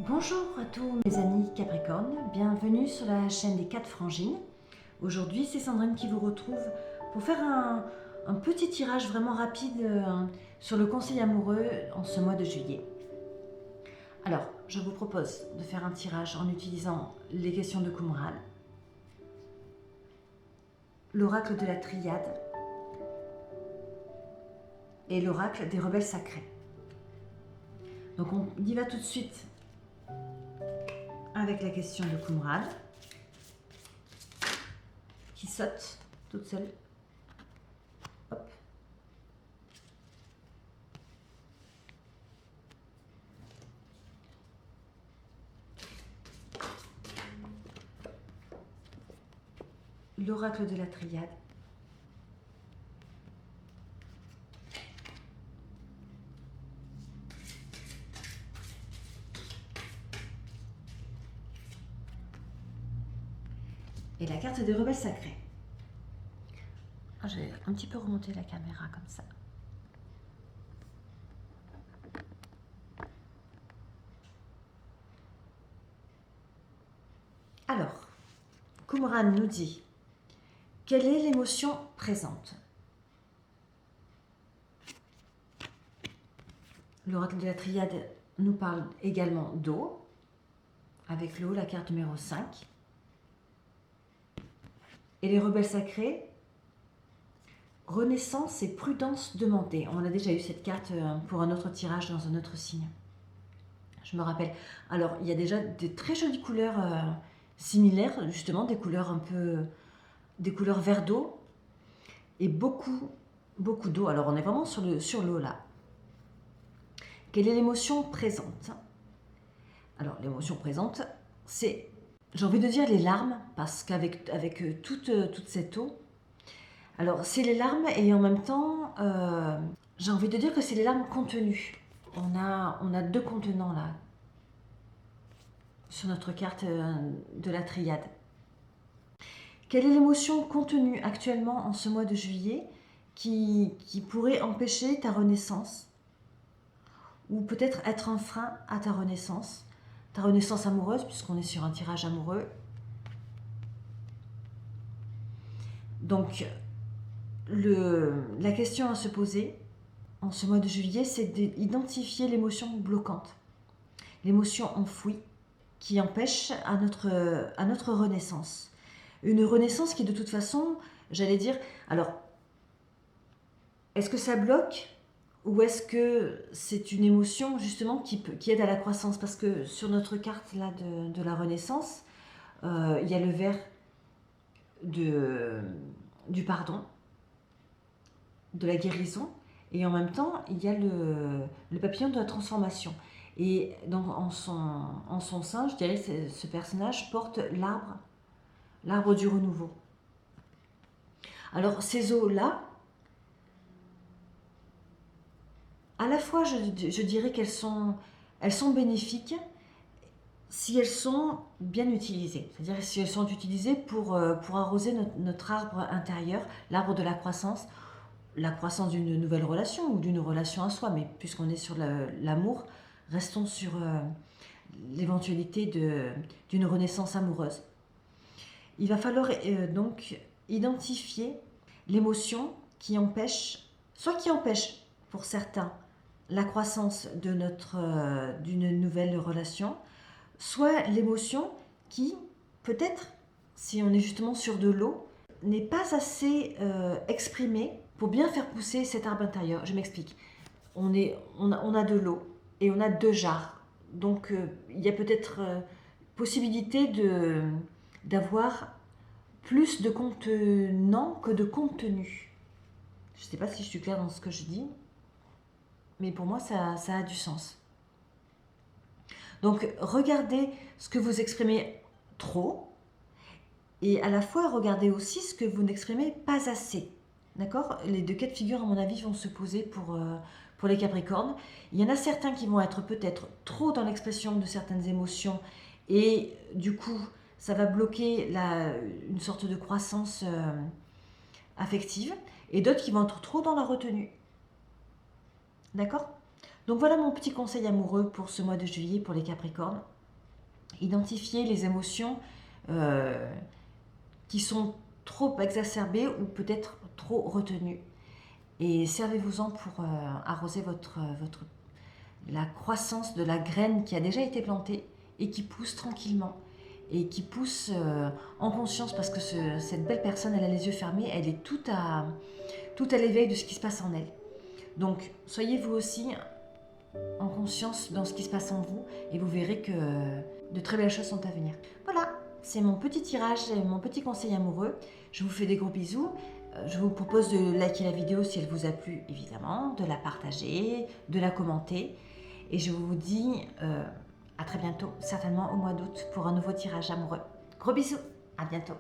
Bonjour à tous mes amis Capricorne, bienvenue sur la chaîne des 4 frangines. Aujourd'hui c'est Sandrine qui vous retrouve pour faire un petit tirage vraiment rapide sur le conseil amoureux en ce mois de juillet. Alors je vous propose de faire un tirage en utilisant les questions de Qumran, l'oracle de la Triade et l'oracle des rebelles sacrés. Donc on y va tout de suite avec la question de Qumran qui saute toute seule. Hop. L'oracle de la Triade. Et la carte des rebelles sacrés. J'ai un petit peu remonté la caméra comme ça. Alors, Qumran nous dit, quelle est l'émotion présente? L'oracle de la Triade nous parle également d'eau, avec l'eau, la carte numéro 5. Et les rebelles sacrés, renaissance et prudence demandée. On a déjà eu cette carte pour un autre tirage dans un autre signe. Je me rappelle. Alors, il y a déjà des très jolies couleurs similaires, justement, des couleurs des couleurs vert d'eau et beaucoup d'eau. Alors, on est vraiment sur l'eau là. Quelle est l'émotion présente? Alors, l'émotion présente, c'est, j'ai envie de dire les larmes, parce qu'avec toute cette eau, alors c'est les larmes et en même temps, j'ai envie de dire que c'est les larmes contenues. On a deux contenants là, sur notre carte de la Triade. Quelle est l'émotion contenue actuellement en ce mois de juillet qui pourrait empêcher ta renaissance? Ou peut-être être un frein à ta renaissance amoureuse, puisqu'on est sur un tirage amoureux. Donc, la question à se poser en ce mois de juillet, c'est d'identifier l'émotion bloquante, l'émotion enfouie qui empêche à notre renaissance. Une renaissance qui, de toute façon, j'allais dire, alors, est-ce que ça bloque? Ou est-ce que c'est une émotion justement qui aide à la croissance? Parce que sur notre carte là de la Renaissance, il y a le vert du pardon, de la guérison, et en même temps il y a le papillon de la transformation. Et donc en son sein, je dirais que ce personnage porte l'arbre du renouveau. Alors ces eaux-là, à la fois, je dirais qu'elles sont bénéfiques si elles sont bien utilisées. C'est-à-dire si elles sont utilisées pour arroser notre arbre intérieur, l'arbre de la croissance d'une nouvelle relation ou d'une relation à soi. Mais puisqu'on est sur l'amour, restons sur l'éventualité d'une renaissance amoureuse. Il va falloir donc identifier l'émotion qui empêche, soit qui empêche pour certains, la croissance d'une nouvelle relation, soit l'émotion qui, peut-être, si on est justement sur de l'eau, n'est pas assez exprimée pour bien faire pousser cet arbre intérieur. Je m'explique. On a de l'eau et on a 2 jarres. Donc, il y a peut-être possibilité d'avoir plus de contenant que de contenu. Je ne sais pas si je suis claire dans ce que je dis. Mais pour moi, ça a du sens. Donc, regardez ce que vous exprimez trop et à la fois, regardez aussi ce que vous n'exprimez pas assez. D'accord? Les 2 cas de figure, à mon avis, vont se poser pour les Capricornes. Il y en a certains qui vont être peut-être trop dans l'expression de certaines émotions et du coup, ça va bloquer une sorte de croissance affective et d'autres qui vont être trop dans la retenue. D'accord? Donc voilà mon petit conseil amoureux pour ce mois de juillet pour les Capricornes. Identifiez les émotions qui sont trop exacerbées ou peut-être trop retenues. Et servez-vous-en pour arroser la croissance de la graine qui a déjà été plantée et qui pousse tranquillement et qui pousse en conscience, parce que cette belle personne, elle a les yeux fermés, elle est tout à l'éveil de ce qui se passe en elle. Donc soyez vous aussi en conscience dans ce qui se passe en vous et vous verrez que de très belles choses sont à venir. Voilà, c'est mon petit tirage et mon petit conseil amoureux. Je vous fais des gros bisous. Je vous propose de liker la vidéo si elle vous a plu, évidemment, de la partager, de la commenter. Et je vous dis à très bientôt, certainement au mois d'août, pour un nouveau tirage amoureux. Gros bisous, à bientôt.